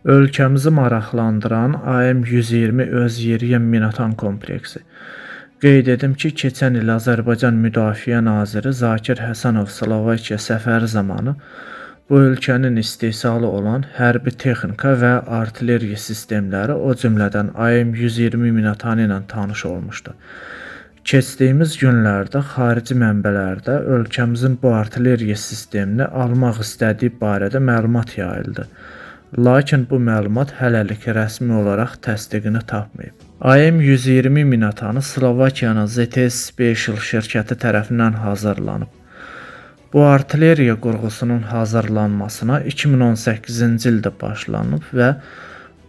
Ölkəmizi maraqlandıran AM-120 öz yeriyən Minaatan kompleksi. Qeyd edim ki, keçən il Azərbaycan Müdafiə naziri Zakir Həsənov Slovakiya səfəri zamanı bu ölkənin istehsalı olan hərbi texnika və artilleriya sistemləri, o cümlədən AM-120 Minaatan ilə tanış olmuşdu. Keçdiyimiz günlərdə xarici mənbələrdə ölkəmizin bu artilleriya sistemini almaq istədiyi barədə məlumat yayıldı. Lakin bu məlumat hələlik rəsmi olaraq təsdiqini tapmayıb. AM-120 Minaatanı Slovakiyanın ZTS Special şirkəti tərəfindən hazırlanıb. Bu artilleriya qurğusunun hazırlanmasına 2018-ci ildə başlanıb və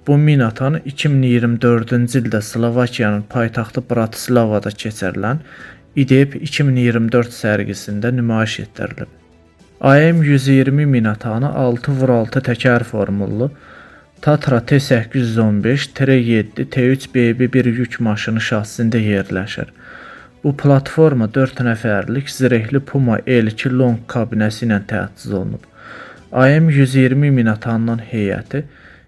bu Minaatan 2024-cü ildə Slovakiyanın paytaxtı Bratislavada keçirilən İDEP 2024 sərgisində nümayiş etdirilib. AM-120 Minaatanı 6x6 təkər formullu Tatra T815-7 T3BB1 yük maşını şassisində yerləşir. Bu platforma 4 nəfərlik zirehli Puma L2 long kabinəsi ilə təchiz olunub. AM-120 Minaatanının heyəti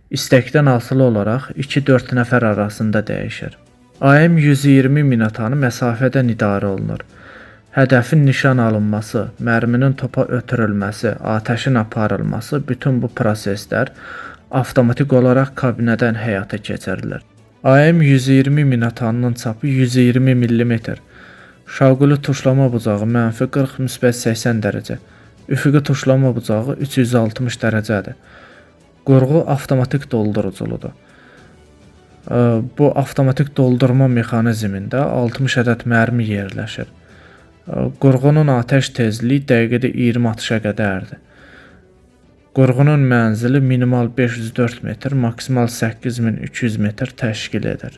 istəkdən asılı olaraq 2-4 nəfər arasında dəyişir. AM-120 Minaatanı məsafədən idarə olunur. Hədəfin nişan alınması, mərminin topa ötürülməsi, atəşin aparılması, bütün bu proseslər avtomatik olaraq kabinədən həyata keçirilir. AM-120 Minaatanının çapı 120 mm, şaquli tuşlama bucağı -40-80 dərəcə, üfüqi tuşlama bucağı 360 dərəcədir. Qurğu avtomatik dolduruculudur. Bu avtomatik doldurma mexanizmində 60 ədəd mərmi yerləşir. Qurğunun atəş tezliyi dəqiqədə 20 atışa qədərdir. Qurğunun mənzili minimal 504 metr, maksimal 8200 metr təşkil edir.